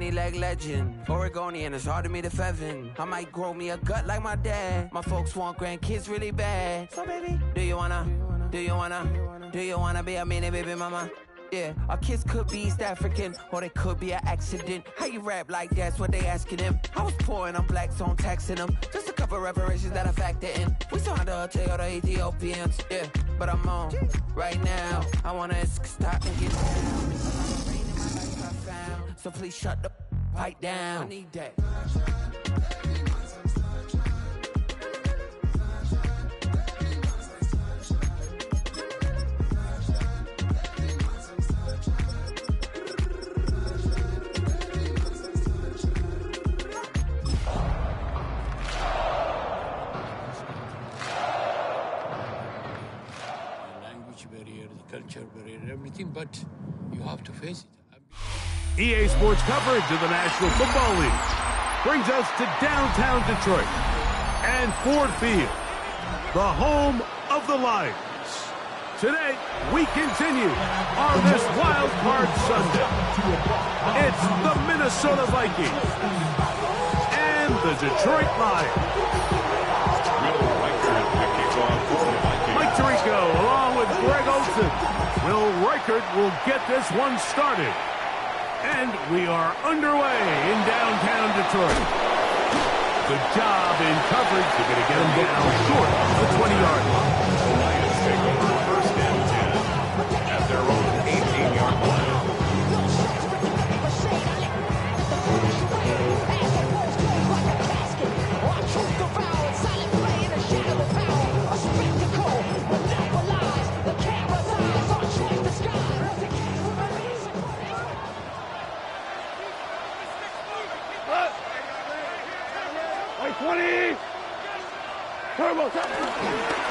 many leg legend. Oregonian, it's hard to meet a Fevin. I might grow me a gut like my dad. My folks want grandkids really bad. So baby, do you wanna be a mini baby mama? Yeah, our kids could be East African, or they could be an accident. How you rap like that's what they asking him. I was poor and I'm black, so I'm taxing them. Just a couple reparations that I factor in. We still had to take all the Ethiopians, yeah. But I'm on right now. I wanna stop and get down. So please shut the pipe down. I need that. Culture barrier, everything, but you have to face it. EA Sports coverage of the National Football League brings us to downtown Detroit and Ford Field, the home of the Lions. Today, we continue on this wild card Sunday. It's the Minnesota Vikings and the Detroit Lions. Mike Tirico, along with Greg Olsen. Will Reichert will get this one started. And we are underway in downtown Detroit. Good job in coverage. They're going to get him down short of the 20-yard line. The Lions take over first and 10 at their own 18-yard line.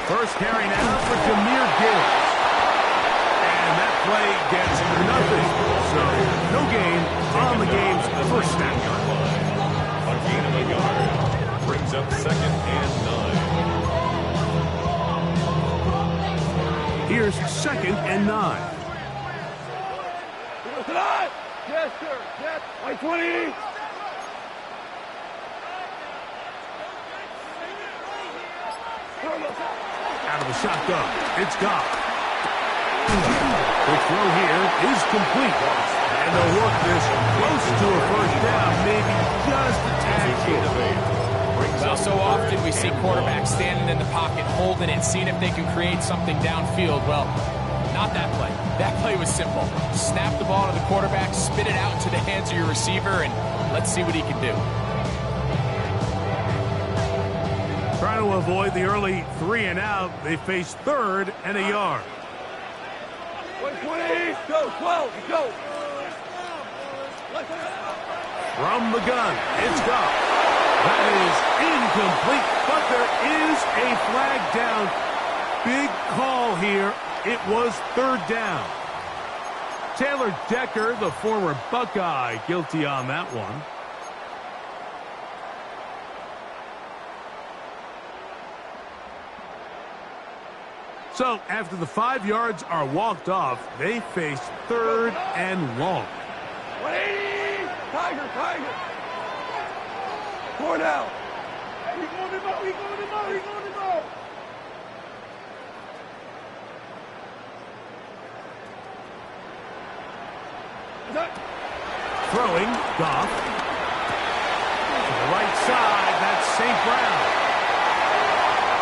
First carry now for Jahmyr Gibbs. And that play gets nothing. So no gain on the game's first snap. A gain of a yard brings up second and 9. Here's second and 9. Yes, sir. Yes. White 20. Out of the shotgun, it's Goff. The throw here is complete. And they'll work this close to a first down, maybe just a tad short. Well, so often we see quarterbacks standing in the pocket, holding it, seeing if they can create something downfield. Well, not that play. That play was simple. Snap the ball to the quarterback, spit it out into the hands of your receiver, and let's see what he can do. Trying to avoid the early 3 and out, they face third and a yard. 20, go, 12, go. From the gun, it's Goff. That is incomplete, but there is a flag down. Big call here. It was third down. Taylor Decker, the former Buckeye, guilty on that one. So, after the 5 yards are walked off, they face third and long. 180! Tiger! 4 down. He's going to go! Throwing, Goff. To the right side, that's St. Brown.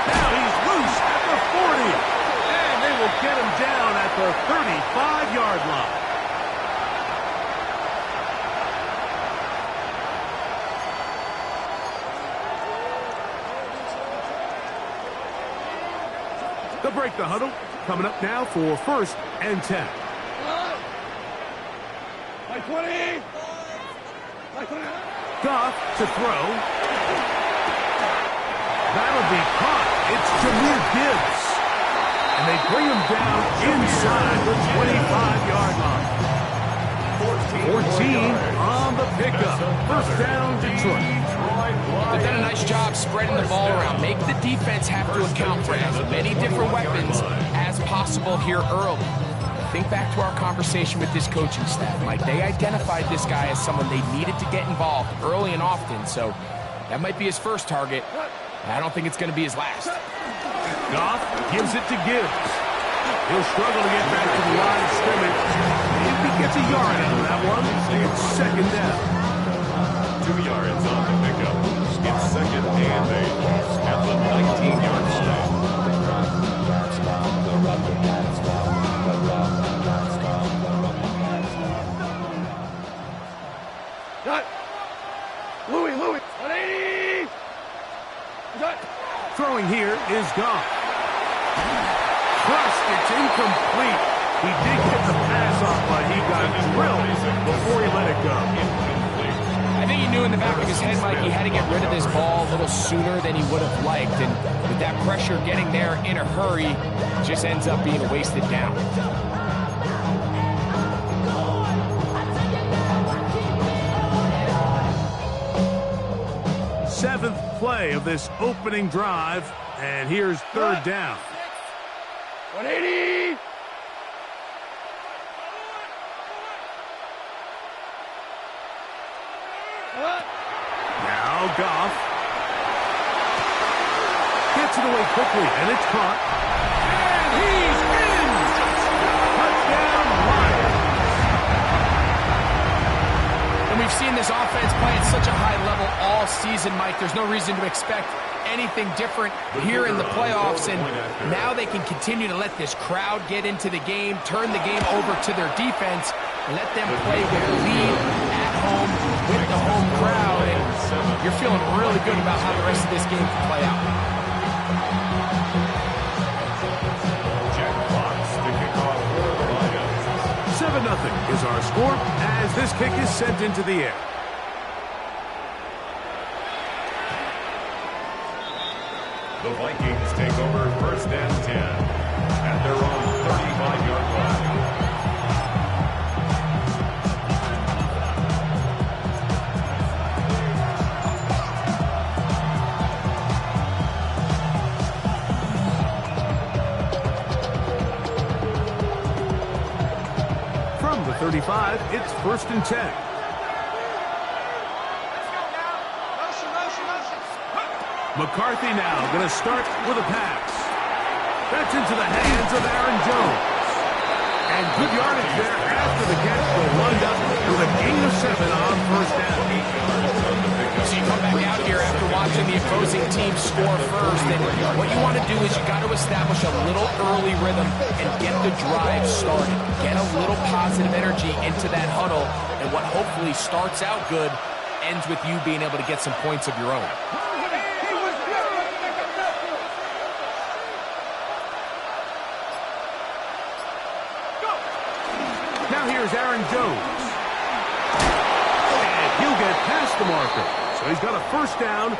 Now he's loose at the 40. And they will get him down at the 35-yard line. They'll break the huddle. Coming up now for first and 10. Like 20. Goff to throw. That'll be caught. It's Jahmyr Gibbs. And they bring him down inside the 25-yard line. 14 on the pickup. First down, Detroit. They've done a nice job spreading the ball around. Make the defense have to account for as many different weapons as possible here early. think back to our conversation with this coaching staff, Mike. They identified this guy as someone they needed to get involved early and often, so that might be his first target. I don't think it's going to be his last. Goff gives it to Gibbs. He'll struggle to get back to the line of scrimmage. If he gets a yard out of that one, it's second down. 2 yards on the pickup. It's second and 8 at the 19-yard line. Got Louis, 180. Got. Throwing here is Goff. Crushed, it's incomplete. He did get the pass off, but he got drilled before he let it go. I think he knew in the back of his head, Mike, he had to get rid of this ball a little sooner than he would have liked. And with that pressure getting there in a hurry, it just ends up being a wasted down. Seventh play of this opening drive, and here's third down. 180. Now Goff gets it away quickly, and it's caught. And he's in! Touchdown, Lions! And we've seen this offense play at such a high level all season, Mike. There's no reason to expect anything different here in the playoffs, and now they can continue to let this crowd get into the game, turn the game over to their defense, let them play with the lead at home with the home crowd, and you're feeling really good about how the rest of this game can play out. Jack Fox, the kickoff for the Lions. 7-0 is our score as this kick is sent into the air. The Vikings take over first and 10 at their own 35-yard line. From the 35, it's first and 10. McCarthy now going to start with a pass. That's into the hands of Aaron Jones. And good yardage there after the catch. Will wind up with a gain of 7 on first down. So you come back out here after watching the opposing team score first, and what you want to do is you got to establish a little early rhythm and get the drive started. Get a little positive energy into that huddle, and what hopefully starts out good ends with you being able to get some points of your own. Now here's Aaron Jones. And he'll get past the marker. So he's got a first down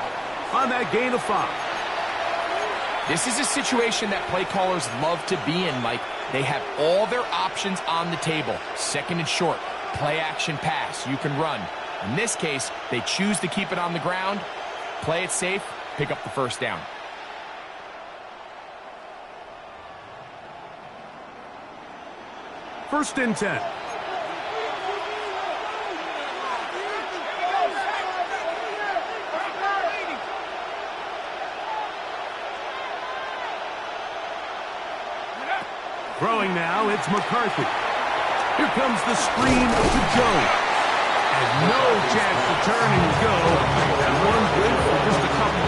on that gain of 5. This is a situation that play callers love to be in, Mike. They have all their options on the table. Second and short, play action pass, you can run. In this case, they choose to keep it on the ground, play it safe, pick up the first down. First and 10. Throwing now, it's McCarthy. Here comes the screen to Jones. And no chance to turn and go. And one good for just a couple.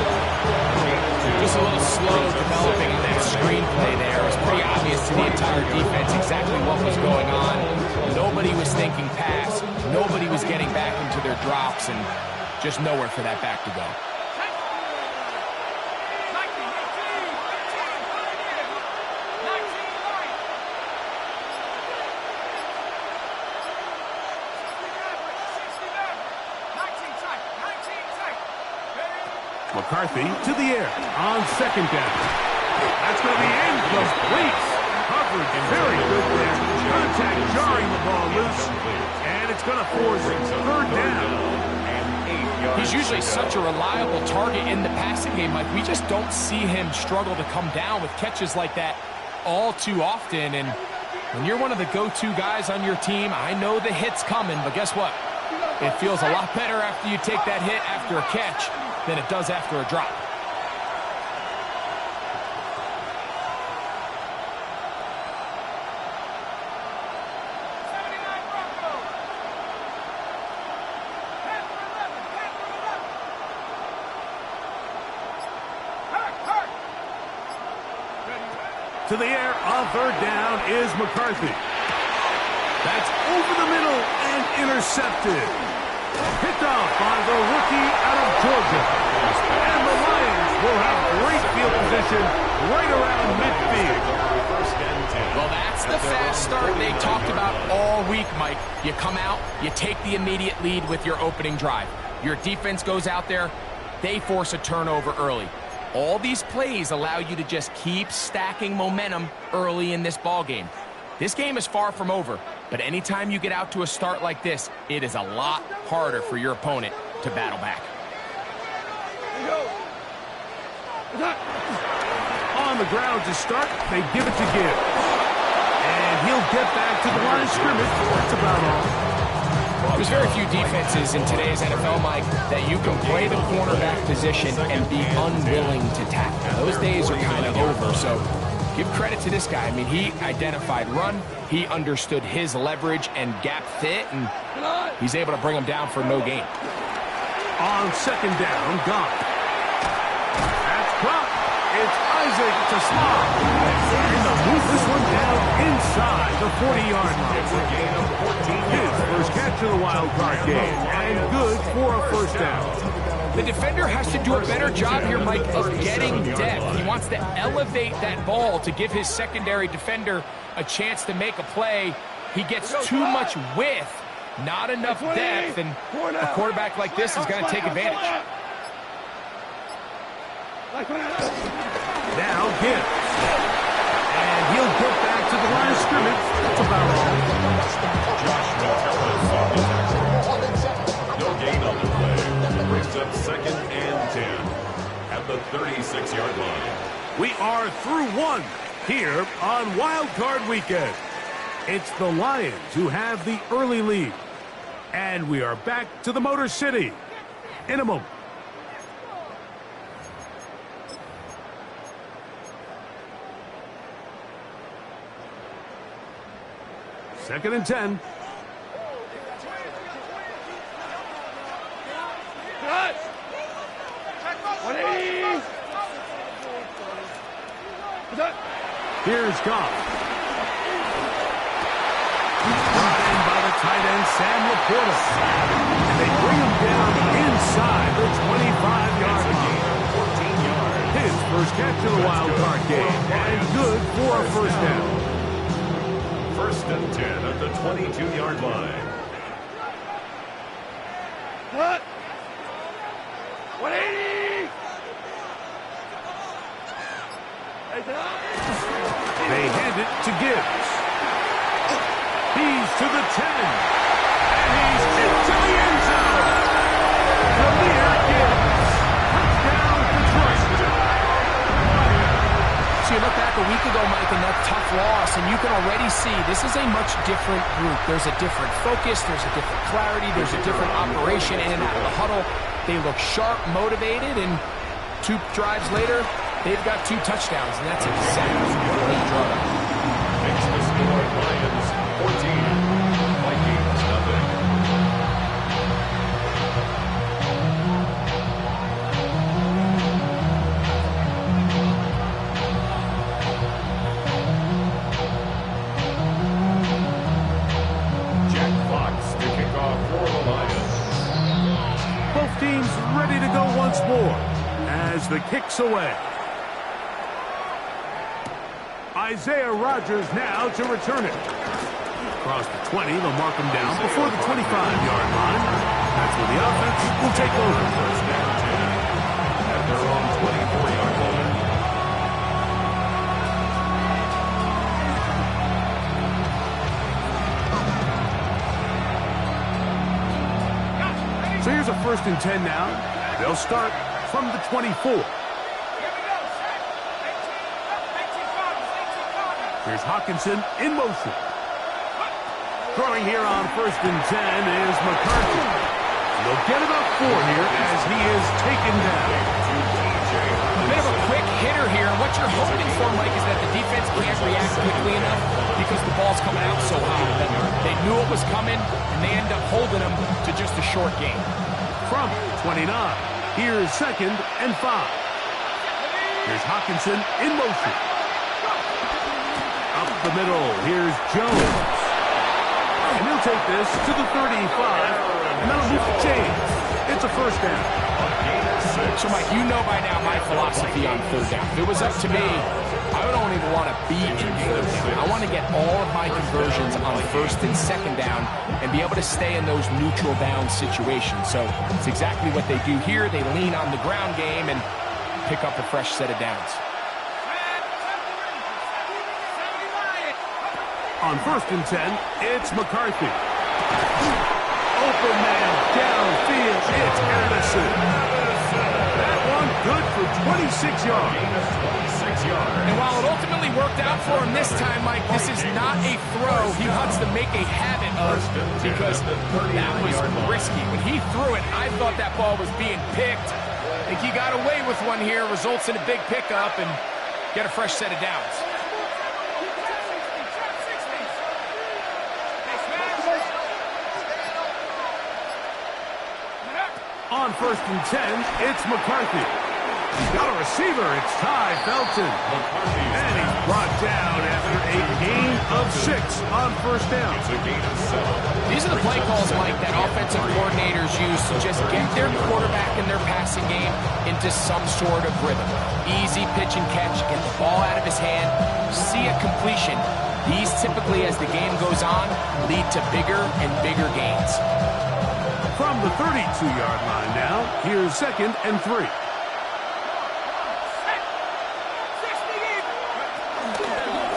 Just a little slow developing on that screenplay there. It was pretty obvious to the entire defense exactly what was going on. Nobody was thinking pass. Nobody was getting back into their drops, and just nowhere for that back to go. McCarthy to the air on second down. That's going to be incomplete. Coverage very good there. Contact jarring the ball loose. And it's going to force third down. He's usually such a reliable target in the passing game, Mike. We just don't see him struggle to come down with catches like that all too often. And When you're one of the go-to guys on your team, I know the hit's coming, but guess what? It feels a lot better after you take that hit after a catch than it does after a drop. To the air on third down is McCarthy. That's over the middle and intercepted. Picked off by the rookie out of Georgia. And the Lions will have great field position right around midfield. Well, that's the fast start they talked about all week, Mike. You come out, you take the immediate lead with your opening drive. Your defense goes out there, they force a turnover early. All these plays allow you to just keep stacking momentum early in this ball game. This game is far from over, but anytime you get out to a start like this, it is a lot harder for your opponent to battle back. On the ground to start, they give it to Gibbs. And he'll get back to the line of scrimmage. That's about all. There's very few defenses in today's NFL, Mike, that you can play the cornerback position and be unwilling to tackle. Those days are kind of over, so give credit to this guy. I mean, he identified run, he understood his leverage and gap fit, and he's able to bring him down for no gain. On second down, gone. That's caught. It's Isaac to Slot. And they'll move this one down inside the 40-yard line. His first catch of the wild card game, and good for a first down. The defender has to do a better job here, Mike, of getting depth. He wants to elevate that ball to give his secondary defender a chance to make a play. He gets too much width, not enough depth, and a quarterback like this is going to take advantage. Now Gibbs. And he'll get back to the line of scrimmage. That's about all. No gain on the play. Brings up second and 10 at the 36-yard line. We are through one here on Wild Card Weekend. It's the Lions who have the early lead. And we are back to the Motor City in a moment. Second and 10. Here's Goff. Brought in by the tight end, Sam Laporta. And they bring him down inside the 25-yard line. 14 yards. His first catch of the wild card game. And good for a first down. First and 10 at the 22-yard line. What? 180! They hand it to Gibbs. He's to the 10. And he's into the end zone. Jameer Gibbs. Touchdown, Detroit. So you look back a week ago, Mike, and that tough loss, and you can already see this is a much different group. There's a different focus, there's a different clarity, there's a different operation in and out of the huddle. They look sharp, motivated, and 2 drives later, they've got 2 touchdowns, and that's exactly what they draw. Makes the score Lions 14, Vikings nothing. Teams ready to go once more as the kick's away. Isaiah Rodgers now to return it. Across the 20, they'll mark him down before the 25-yard line. That's where the offense will take over. First down 10 at their own 24-yard line. So here's a first and 10 now. They'll start from the 24. Here's Hawkinson in motion. Throwing here on 1st and 10 is McCarthy. They'll get about 4 here as he is taken down. A bit of a quick hitter here. And what you're hoping for, Mike, is that the defense can't react quickly enough because the ball's coming out so high. That they knew it was coming, and they end up holding them to just a short gain. From 29, here's 2nd and 5. Here's Hawkinson in motion. Up the middle, here's Jones. And he'll take this to the 35, and that'll move the chains. It's a 1st down. So, Mike, you know by now my philosophy on 3rd down. If it was up to me, I don't even want to be in 3rd down. I want to get all of my conversions on 1st and 2nd down and be able to stay in those neutral down situations. So it's exactly what they do here. They lean on the ground game and pick up a fresh set of downs. On 1st and 10, it's McCarthy. Open man downfield. It's Addison. That one good for 26 yards. And while it ultimately worked out for him this time, Mike, this is not a throw he wants to make a habit of because that was risky. When he threw it, I thought that ball was being picked. I think he got away with one here, results in a big pickup and get a fresh set of downs. On 1st and 10, it's McCarthy. He's got a receiver. It's Ty Felton. And he's brought down after a gain of 6 on 1st down. These are the play calls, Mike, that offensive coordinators use to just get their quarterback and their passing game into some sort of rhythm. Easy pitch and catch, get the ball out of his hand, see a completion. These typically, as the game goes on, lead to bigger and bigger gains. From the 32-yard line now, here's 2nd and 3.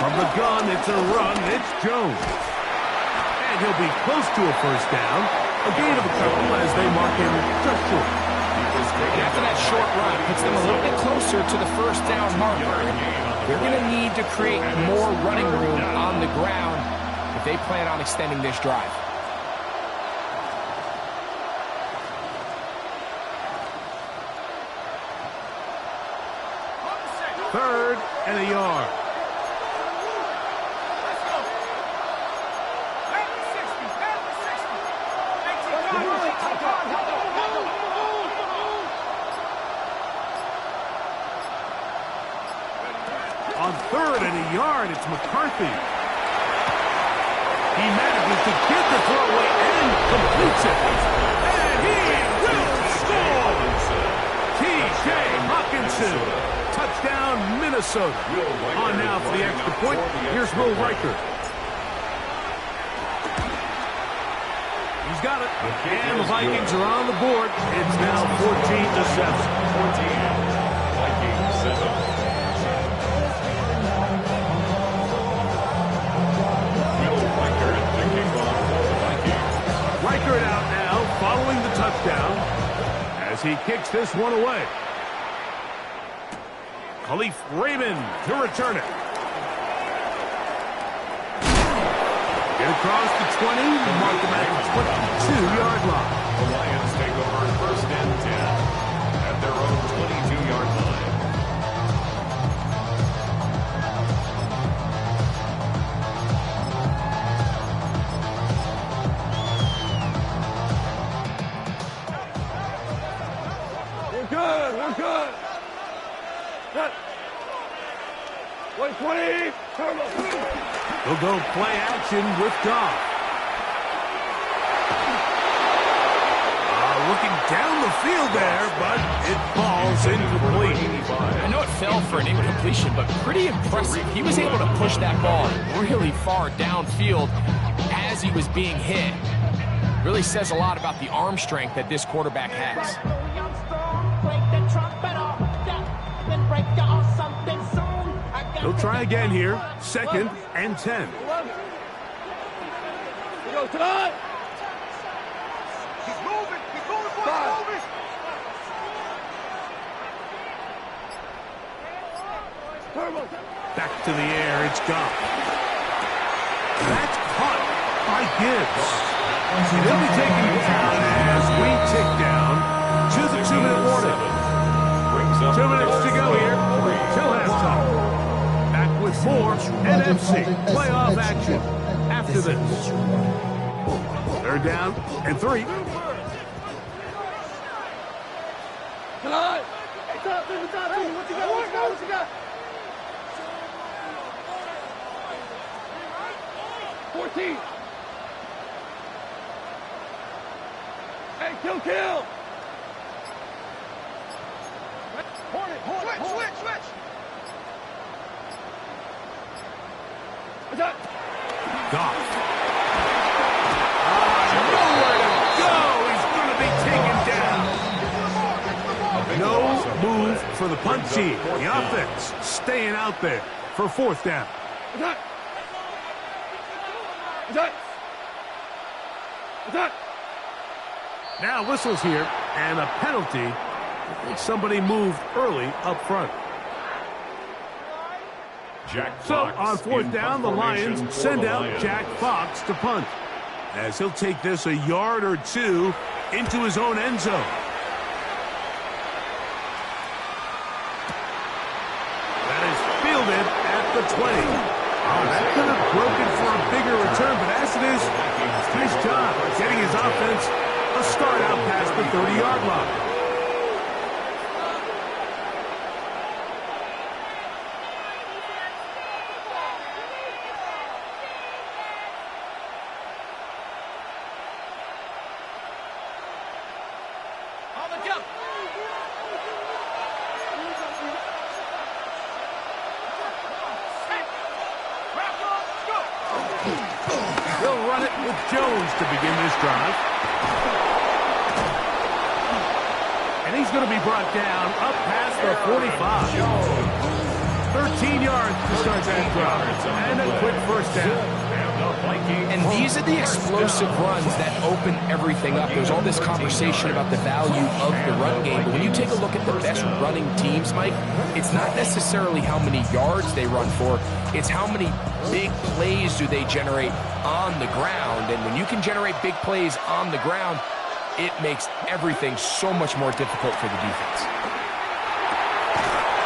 From the gun, it's a run. It's Jones. And he'll be close to a 1st down. A gain of a couple as they mark him just short. And after that short run, puts them a little bit closer to the 1st down marker. They're going to need to create more running room on the ground if they plan on extending this drive. 3rd and a yard. On 3rd and a yard, it's McCarthy. He manages to get the throw away and completes it. And he will score! T.J. Hawkinson. Touchdown, Minnesota. On now for the extra point. Here's Will Riker. He's got it. And the Vikings are on the board. It's now 14-7. 14. Vikings 7. Riker out now, following the touchdown, as he kicks this one away. Khalif Raymond to return it. Get across the 20, mark him at the 22-yard line. The Lions take over 1st and 10 at their own 22-yard line. We're good. We're good. Cut. 120. Turbo. We'll go play action with Goff. Looking down the field there, but it falls incomplete. I know it fell for an incompletion, but pretty impressive. He was able to push that ball really far downfield as he was being hit. Really says a lot about the arm strength that this quarterback has. He'll try again here. 2nd and 10. We go tonight. Keep moving. Keep moving, boys. Keep moving. Turbo. Back to the air, it's gone. That's caught by Gibbs. And he'll be taken down as we tick down to the 2-minute warning. 2 minutes to go here till halftime. Back with more NFC playoff action after this. They're down and 3. Come on! Hey, top, what you got? What you got? 14! Hey, kill! Switch! What's up? Goff. Nowhere to go. He's going to be taken down. No move for the punt team. The offense staying out there for 4th down. What's up? Now whistles here, and a penalty. I think somebody moved early up front. So on 4th down, the Lions send out Jack Fox to punt, as he'll take this a yard or 2 into his own end zone. That is fielded at the 20. Oh, that could have broken for a bigger return, but as it is, nice job getting his offense a start out past the 30-yard line. They'll run it with Jones to begin this drive. And he's going to be brought down up past the 45. 13 yards to start that drive. And a quick 1st down. And these are the explosive runs that open everything up. There's all this conversation about the value of the run game, but when you take a look at the best running teams, Mike, it's not necessarily how many yards they run for, it's how many big plays do they generate on the ground. And when you can generate big plays on the ground, it makes everything so much more difficult for the defense.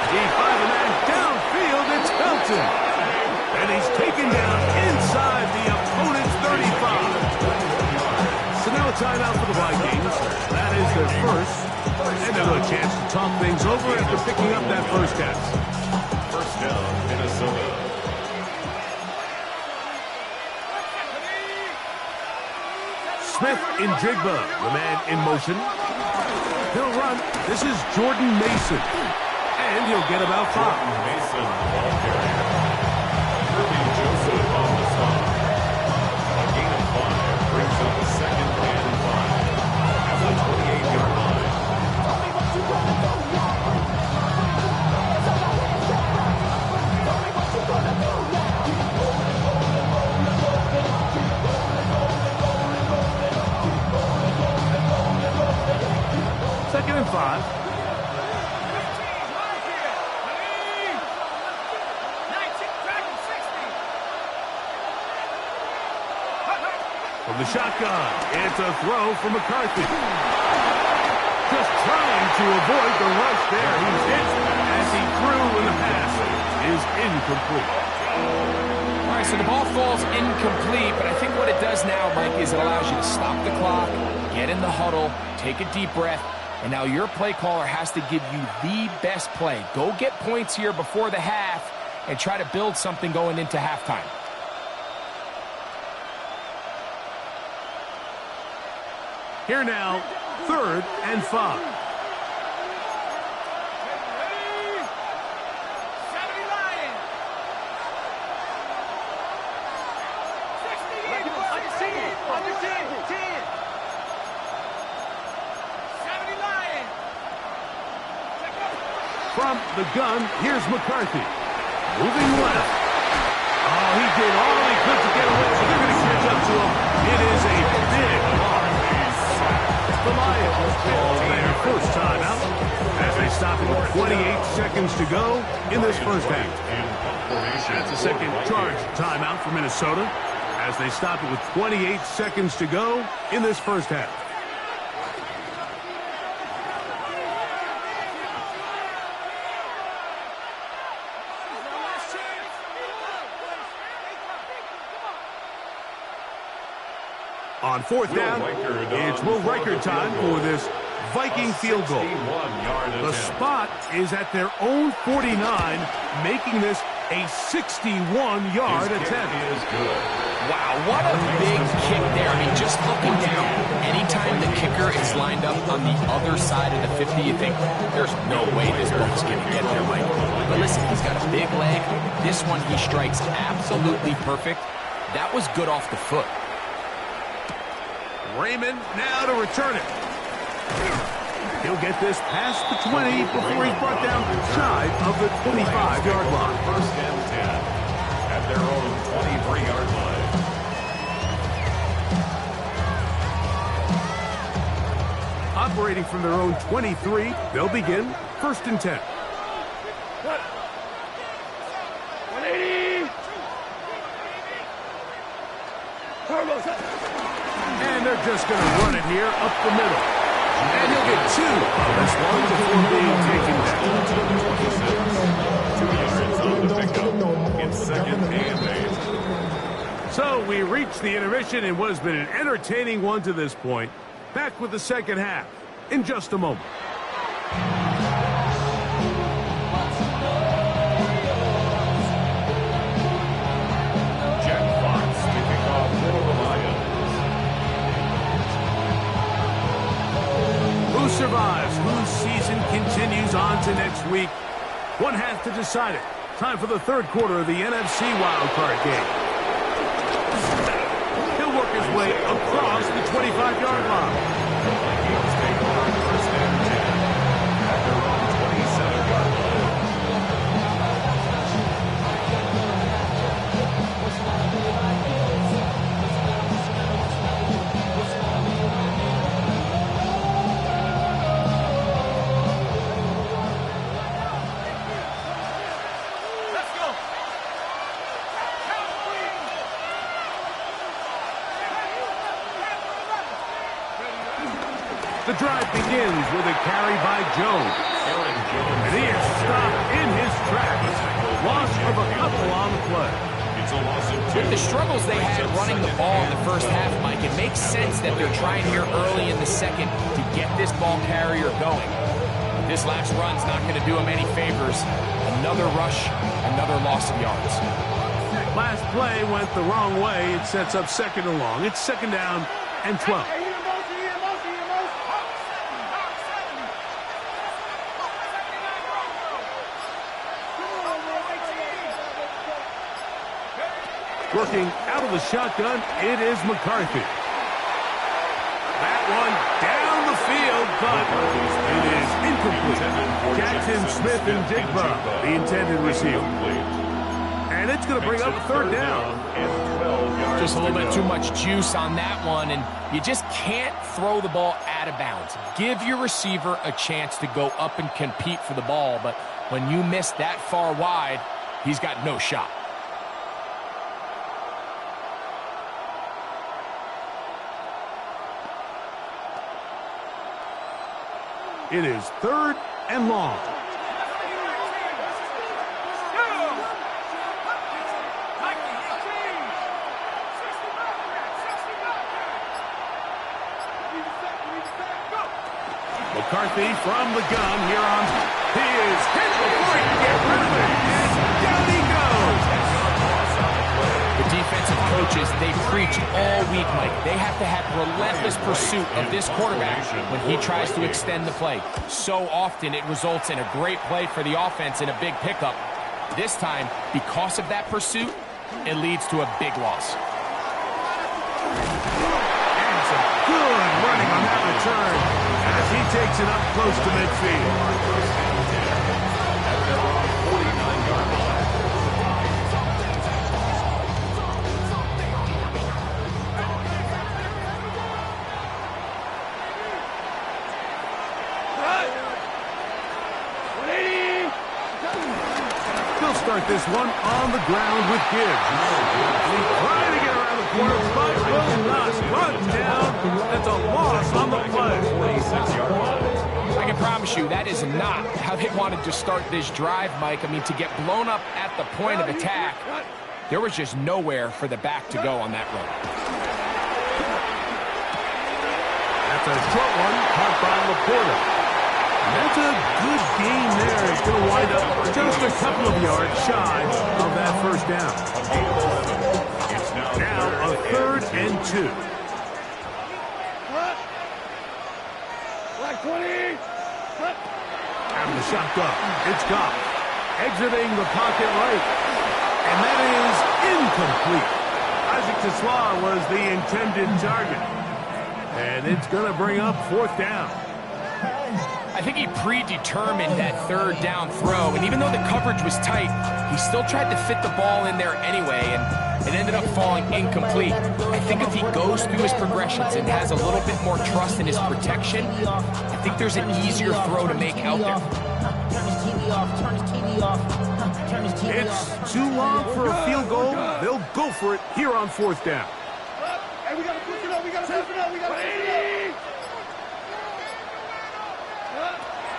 D5-man downfield, it's Hilton. And he's taken down inside the opponent's 35. So now a timeout for the Vikings. That is their first. And they'll have a chance to talk things over after picking up that 1st down. 1st down, Minnesota. Smith in Jigba, the man in motion. He'll run. This is Jordan Mason. And he'll get about 5. Mason, ball carrier. Joseph on the stop. A gain of 5 brings up a 2nd and 5 at the 28-yard line. Second and 5. From the shotgun, it's a throw for McCarthy. Just trying to avoid the rush there. He's hit as he threw, and the pass is incomplete. All right, so the ball falls incomplete, but I think what it does now, Mike, is it allows you to stop the clock, get in the huddle, take a deep breath, and now your play caller has to give you the best play. Go get points here before the half and try to build something going into halftime. Here now, 3rd and 5. From the gun, here's McCarthy. Moving left. Oh, he did all he could to get away, so they're going to catch up to him. It is a big loss. The Lions call their first time out as they stop it with 28 seconds to go in this 1st half. formation. That's a second charge timeout for Minnesota as they stop it with 28 seconds to go in this first half. On fourth down, it's Will Reichard time for this Viking field goal. The spot is at their own 49, making this a 61-yard attempt. Wow, what a big kick there. I mean, just looking down, anytime the kicker is lined up on the other side of the 50, you think, there's no way this ball's going to get there, Mike. But listen, he's got a big leg. This one he strikes absolutely perfect. That was good off the foot. Raymond now to return it. He'll get this past the 20 before he's brought down shy of the 25-yard line. First and 10 at their own 23-yard line. Operating from their own 23, they'll begin first and 10. 180. And they're just going to run it here up the middle. And he'll get 2 on this one before being taken down. 2 yards on the pickup. It's second and 8. So we reach the intermission in what has been an entertaining one to this point. Back with the second half in just a moment. Jack Fox to kick off for the Lions. Who survives? Whose season continues on to next week? One has to decide it. Time for the third quarter of the NFC wildcard game. He'll work his way across the 25-yard line. The Vikings take over first and 10 at their own 27-yard line. The drive begins with a carry by Jones. And he is stopped in his tracks. Loss of a couple on the play. It's a loss of 2. With the struggles they had running the ball in the first half, Mike, it makes sense that they're trying here early in the second to get this ball carrier going. This last run's not going to do him any favors. Another rush, another loss of yards. Last play went the wrong way. It sets up second and long. It's second down and 12. Working out of the shotgun, it is McCarthy. That one down the field, but it is incomplete. Jackson, Smith, and Digba, the intended receiver. And it's going to bring up a third down. Just a little bit too much juice on that one, and you just can't throw the ball out of bounds. Give your receiver a chance to go up and compete for the ball, but when you miss that far wide, he's got no shot. It is third and long. McCarthy from the gun here on. He is hit before he can get rid of it. And down he goes. The defensive coaches, they preach all week, Mike. They have to have relentless pursuit of this quarterback when he tries to extend the play. So often it results in a great play for the offense and a big pickup. This time, because of that pursuit, it leads to a big loss. And some good running on that return as he takes it up close to midfield. this one on the ground with Gibbs. And he's trying to get around the corner, but will not. Run down. That's a loss on the play. 46-yard line. I can promise you that is not how they wanted to start this drive, Mike. I mean, to get blown up at the point of attack, there was just nowhere for the back to go on that run. That's a short one, caught by Laporta. That's a good game there. It's going to wind up just a couple of yards shy of that first down. Now a 3rd and 2. Black 20. And the shotgun. It's Goff. Exiting the pocket right. And that is incomplete. Isaac Tesla was the intended target. And it's going to bring up 4th down. I think he predetermined that 3rd down throw, and even though the coverage was tight, he still tried to fit the ball in there anyway, and it ended up falling incomplete. I think if he goes through his progressions and has a little bit more trust in his protection, I think there's an easier throw to make out there. It's too long for a field goal. They'll go for it here on 4th down. Hey, we got to push it up. We got to push it up. We got to push it up.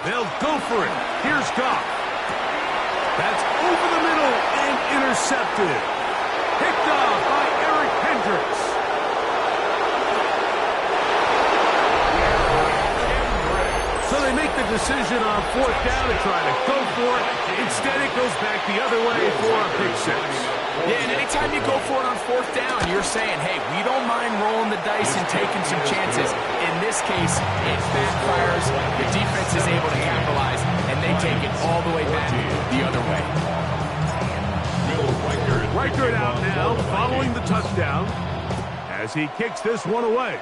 They'll go for it. Here's Goff. That's over the middle and intercepted. Picked off by Eric Hendricks. So they make the decision on 4th down to try to go for it. Instead, it goes back the other way for a pick 6. Yeah, and anytime you go for it on 4th down, you're saying, hey, we don't mind rolling the dice and taking some chances. In this case, it backfires. The defense is able to capitalize, and they take it all the way back the other way. Reichert out now, following the touchdown, as he kicks this one away.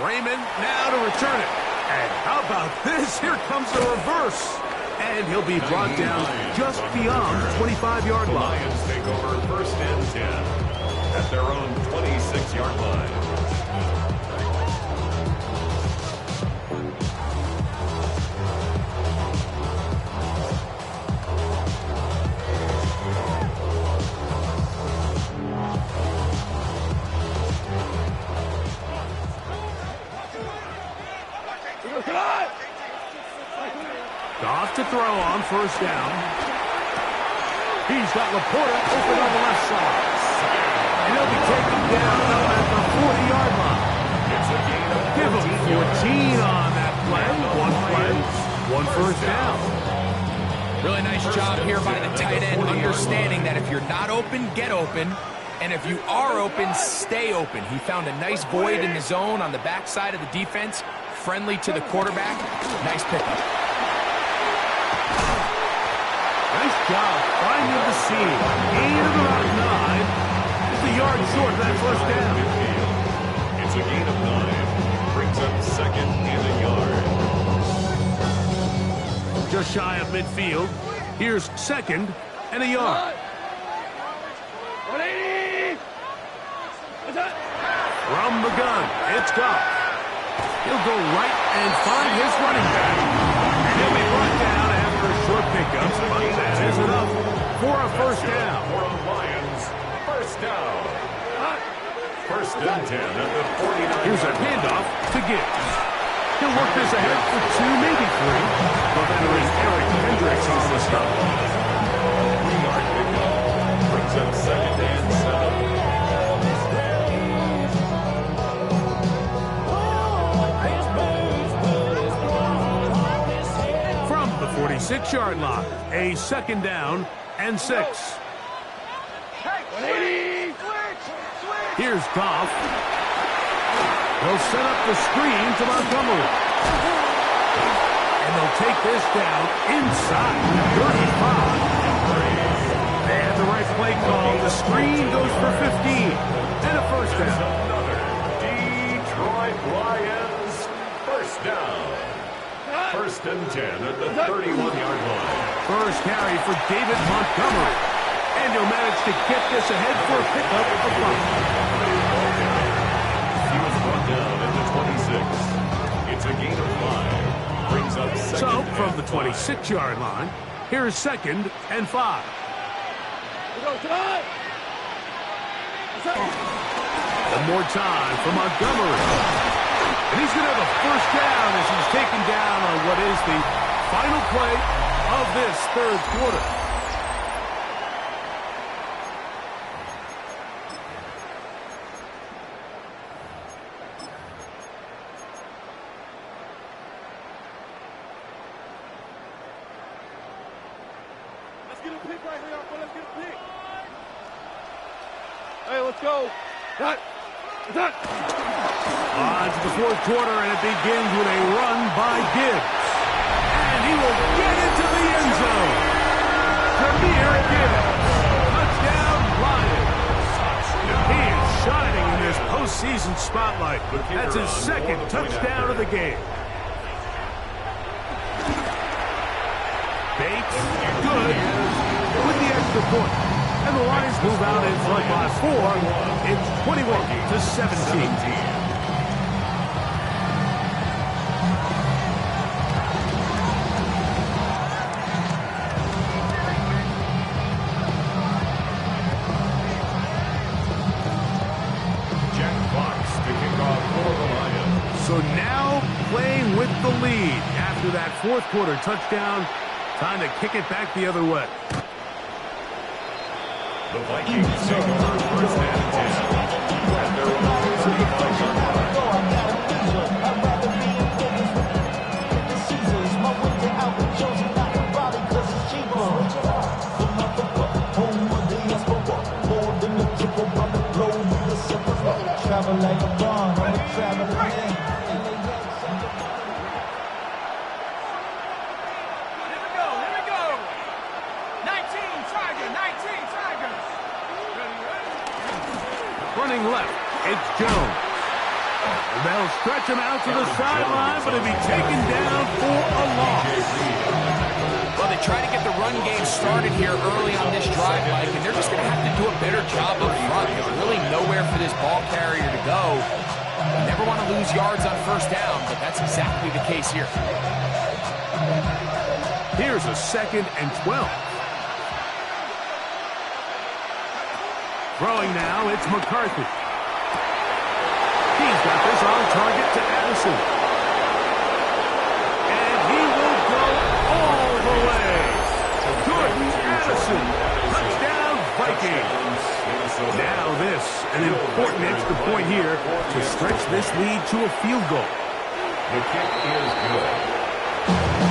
Raymond now to return it. And how about this? Here comes the reverse. And he'll be brought down just beyond the 25-yard line. Lions take over 1st and 10 at their own 26-yard line. Goff to throw on 1st down. He's got Laporta open on the left side. And he'll be taken down at the 40-yard line. Give him 14 on that play. One 1st down. Really nice job here by the tight end, understanding that if you're not open, get open. And if you are open, stay open. He found a nice void in the zone on the backside of the defense, friendly to the quarterback. Nice pickup. Nice job finding the seam. Gain of about 9. Just a yard short of that 1st down. It's a gain of 9. Brings up 2nd and a yard. Just shy of midfield. Here's 2nd and a yard. 180. From the gun, it's Goff. He'll go right and find his running back. And he'll be brought down after a short pickup. But that is enough for a 1st down. For the Lions, 1st down. 1st and 10 at the 49. Here's a handoff to Gibbs. He'll work this ahead for 2, maybe 3. But that is Eric Hendricks on the stop. 3-yard pickup. Brings up 2nd and 7. From the 46-yard line, a 2nd down and 6. 180. Here's Goff. They'll set up the screen to Montgomery. And they'll take this down inside 35. They had the right play call. The screen goes for 15. And a 1st down. Detroit Lions, 1st down. 1st and 10 at the 31-yard line. First carry for David Montgomery. And he'll manage to get this ahead for a pickup of 5. He was brought down at the 26. It's a gain of 5. Brings up 2nd. So, from the 26-yard line, Here's 2nd and 5. One more time for Montgomery. And he's going to have a first down as he's taken down on what is the final play of this 3rd quarter. Let's get a pick right here, boy. Let's get a pick. Hey, let's go. Done. On to the 4th quarter, and it begins with a run by Gibbs. And he will get into the end zone. Jameer Gibbs. Touchdown, Lions. He is shining in this postseason spotlight. That's his 2nd touchdown of the game. Bates, good, with the extra point. And the Lions move out in front by 4. It's 21-17. So now playing with the lead after that 4th quarter touchdown. Time to kick it back the other way. The Vikings take over 1st and 10 at their own 35-yard line. Travel like a bomb, travel again. Running left, it's Jones. They'll stretch him out to the sideline, but he'll be taken down for a loss. Well, they try to get the run game started here early on this drive, Mike, and they're just going to have to do a better job up front. There's really nowhere for this ball carrier to go. You never want to lose yards on 1st down, but that's exactly the case here. Here's a 2nd and 12. Throwing now, it's McCarthy. He's got this on target to Addison. And he will go all the way. Jordan Addison. Touchdown, Vikings. Now this, an important extra point here to stretch this lead to a field goal. The kick is good.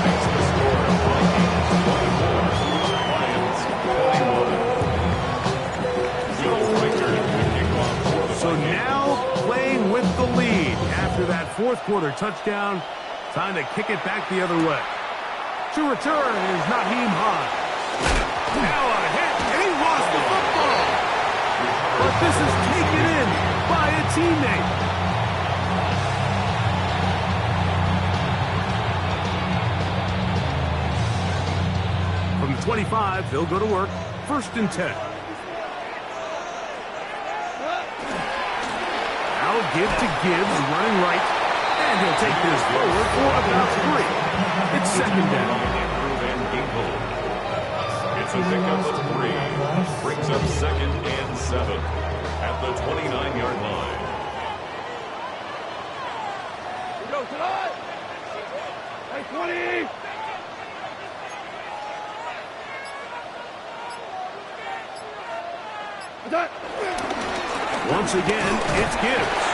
Makes the score Vikings 24, Lions 21. So now playing with the lead after that 4th quarter touchdown. Time to kick it back the other way. To return is Naheem Hines. Now a hit, and he lost the football. But this is taken in by a teammate. From the 25, they'll go to work. 1st and 10. Give to Gibbs, running right, and he'll take this forward for about 3. It's 2nd down. It's a pickup of 3. Brings up 2nd and 7 at the 29-yard line. Go tonight. Hey, 20. Once again, it's Gibbs.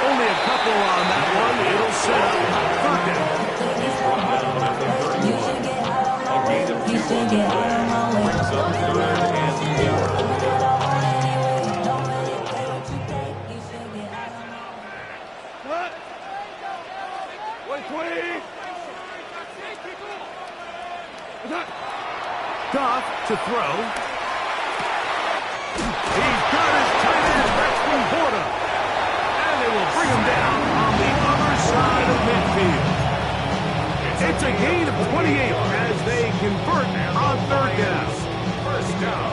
Only a couple on that one. It'll set up 3rd down. He's brought down at the 31. A gain of 2 on the play. Brings up 3rd and 4. Goff to throw. He's got his tight end, Braxton Porter. And they will bring him down on the other side of midfield. It's a gain of 28 as they convert on 3rd down.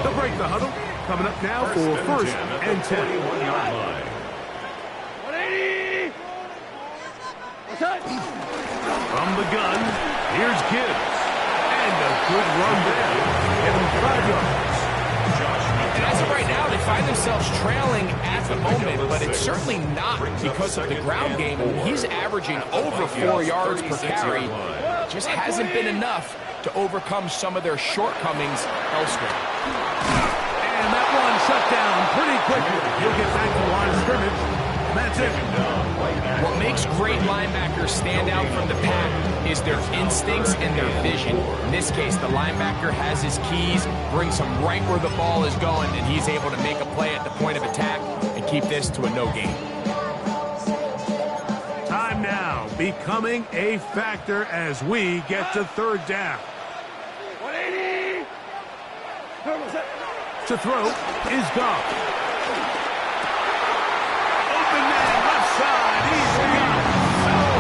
They'll break the huddle. Coming up now for 1st and 10. 21-yard line. 180. From the gun, here's Gibbs. And a good run there. Get him 5 yards. And as of right now, they find themselves trailing at the moment, but it's certainly not because of the ground game. He's averaging over 4 yards per carry. It just hasn't been enough to overcome some of their shortcomings elsewhere. And that one shut down pretty quickly. He'll get back to the line of scrimmage. That's it. What makes great linebackers stand out from the pack is their instincts and their vision. In this case, the linebacker has his keys, brings him right where the ball is going, and he's able to make a play at the point of attack and keep this to a no gain. Time now becoming a factor as we get to third down. 180. To throw is gone. Open man left side. He's got it.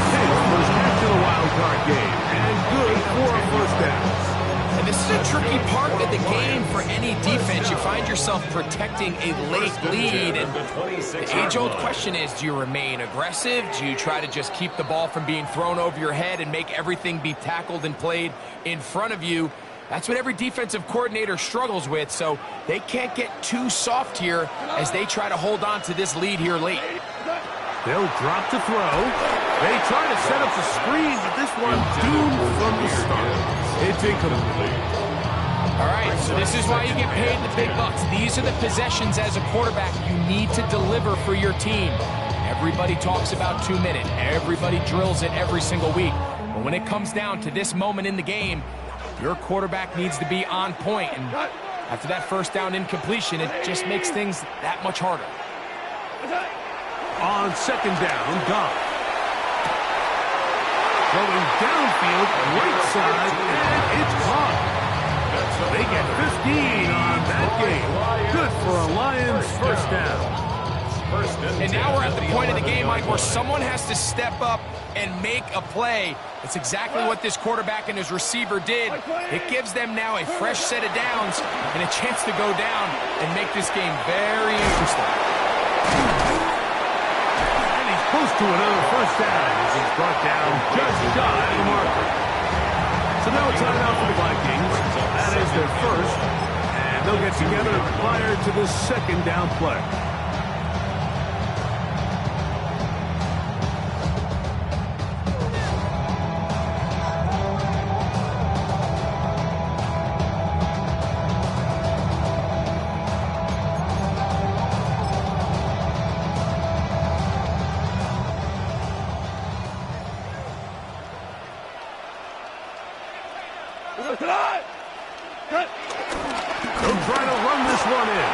His first catch of the wild card game. And good for a first down. And this is a tricky part of the game for any defense. You find yourself protecting a late lead. And the age-old question is, do you remain aggressive? Do you try to just keep the ball from being thrown over your head and make everything be tackled and played in front of you? That's what every defensive coordinator struggles with, so they can't get too soft here as they try to hold on to this lead here late. They'll drop to throw. They try to set up the screen, but this one doomed from the start. It's incomplete. All right, so this is why you get paid the big bucks. These are the possessions as a quarterback you need to deliver for your team. Everybody talks about 2 minutes. Everybody drills it every single week. But when it comes down to this moment in the game, your quarterback needs to be on point, and after that first down incompletion, it just makes things that much harder. On second down, Goff. Throwing downfield, right side, and it's caught. They get 15 on that game. Good for a Lions first down. And now we're at the point of the game, Mike, where someone has to step up and make a play. It's exactly what this quarterback and his receiver did. It gives them now a fresh set of downs and a chance to go down and make this game very interesting. And he's close to another first down as he's brought down just shy of the marker. So now it's time out for the Vikings. That is their first, and they'll get together prior to the second down play. They'll try to run this one in.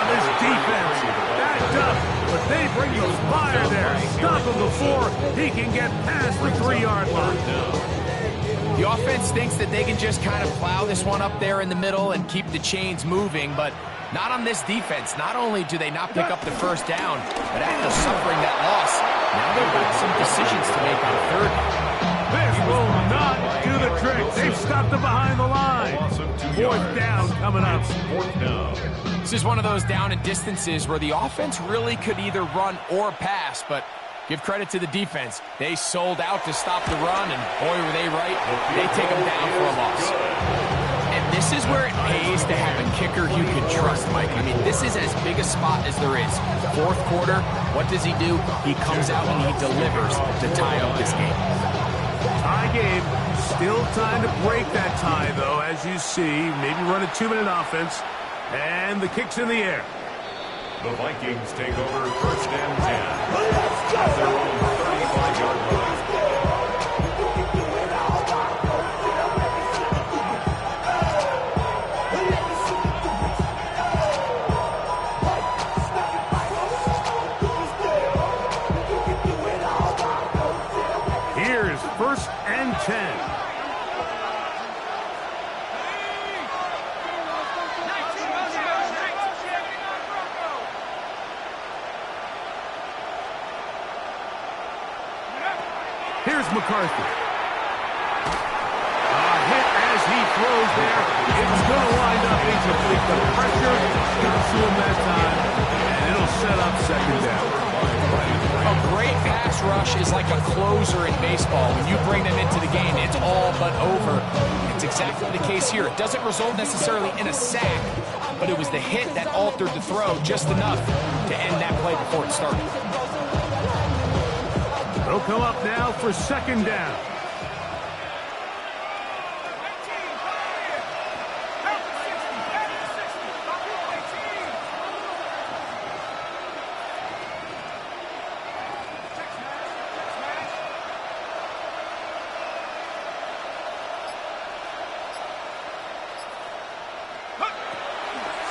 This defense backed up, but they bring the fire there. Stop him before he can get past the 3-yard line. The offense thinks that they can just kind of plow this one up there in the middle and keep the chains moving, but not on this defense. Not only do they not pick up the first down, but after suffering that loss, now they've got some decisions to make on third down. This will not do the trick. They've stopped them behind the line. Fourth down coming up. This is one of those down and distances where the offense really could either run or pass, but give credit to the defense. They sold out to stop the run, and boy, were they right. They take them down for a loss. And this is where it pays to have a kicker you can trust, Mike. I mean, this is as big a spot as there is. Fourth quarter, what does he do? He comes out and he delivers to tie up this game. Tie game. Still time to break that tie, though, as you see. Maybe run a 2-minute offense. And the kick's in the air. The Vikings take over first and 10. At their own 35-yard line. Here's first and 10. Here's McCarthy. A hit as he throws there. It's going to wind up incomplete. The pressure got to him that time, and it'll set up second down. A great pass rush is like a closer in baseball. When you bring them into the game, it's all but over. It's exactly the case here. It doesn't result necessarily in a sack, but it was the hit that altered the throw just enough to end that play before it started. They'll come up now for second down.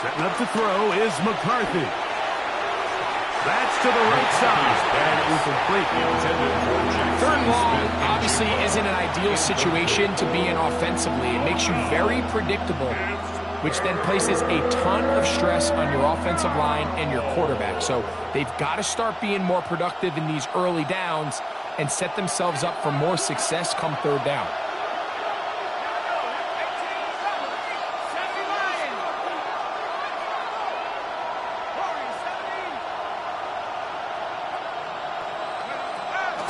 Setting up to throw is McCarthy. That's to the right side. And incomplete. Third and long obviously isn't an ideal situation to be in offensively. It makes you very predictable, which then places a ton of stress on your offensive line and your quarterback. So they've got to start being more productive in these early downs and set themselves up for more success come third down.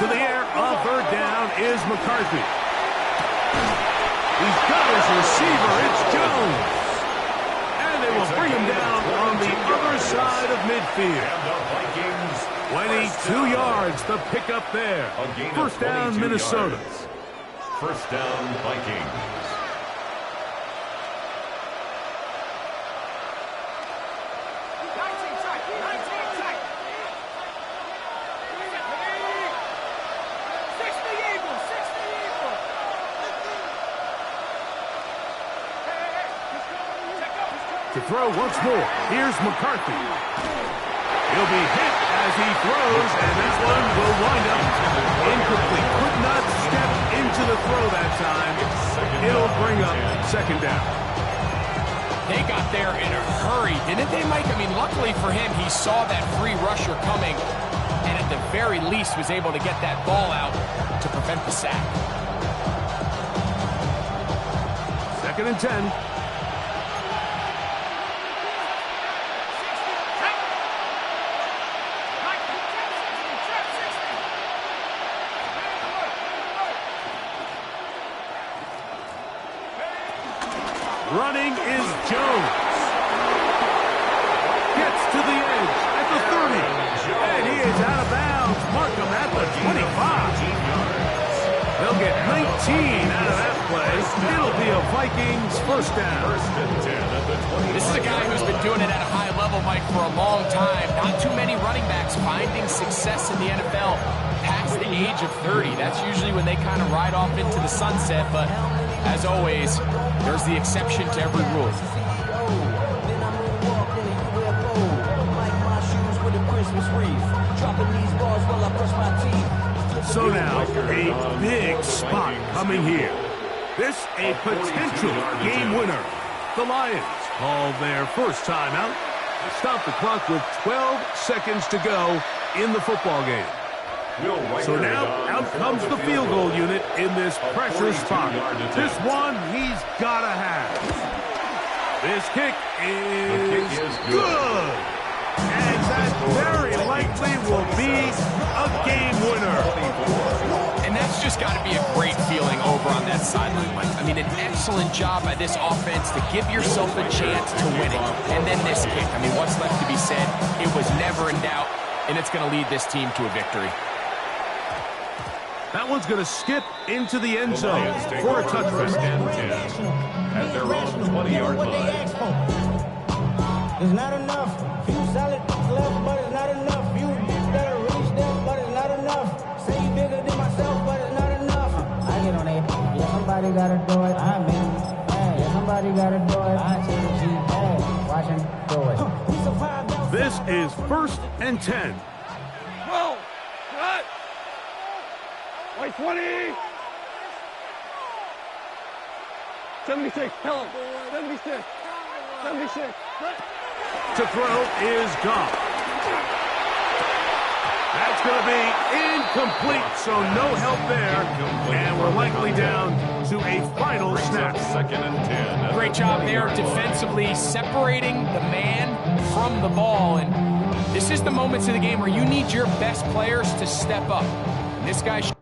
To the air, on third down is McCarthy. He's got his receiver, it's Jones. And they will bring him down on the other side of midfield. 22 yards, the pickup there. First down, Minnesota. First down, Vikings. To throw once more, here's McCarthy. He'll be hit as he throws, and that one will wind up incomplete. Could not step into the throw that time. It'll bring up second down. They got there in a hurry, didn't they, Mike? I mean, luckily for him, he saw that free rusher coming, and at the very least was able to get that ball out to prevent the sack. Second and 10. Running is Jones. Gets to the edge at the 30. And he is out of bounds. Mark him at the 25. They'll get 19 out of that play. It'll be a Vikings first down. This is a guy who's been doing it at a high level, Mike, for a long time. Not too many running backs finding success in the NFL past the age of 30. That's usually when they kind of ride off into the sunset, but as always, there's the exception to every rule. So now, a big spot coming here. This a potential game winner. The Lions call their first timeout. They stop the clock with 12 seconds to go in the football game. So now, out comes the field goal unit in this pressure spot. This one he's got to have. This kick is good. And that very likely will be a game winner. And that's just got to be a great feeling over on that sideline, Mike. I mean, an excellent job by this offense to give yourself a chance to win it. And then this kick. I mean, what's left to be said? It was never in doubt, and it's going to lead this team to a victory. That one's going to skip into the end zone for a touchdown. At their own 20-yard line. It's not enough. Few solid left, but it's not enough. You better reach them, but it's not enough. Say you bigger than myself, but it's not enough. I get on it. Yeah, somebody gotta do it. I'm in. Hey, yeah, somebody gotta do it. I take the G. Hey, watch him do it. This is first and 10. Whoa! Cut! Wait, 20! 76, tell him. 76. 76. To throw is gone. That's going to be incomplete, so no help there. And we're likely down to a final snap. Second and 10. Great job there defensively, separating the man from the ball. And This is the moments of the game where you need your best players to step up. And this guy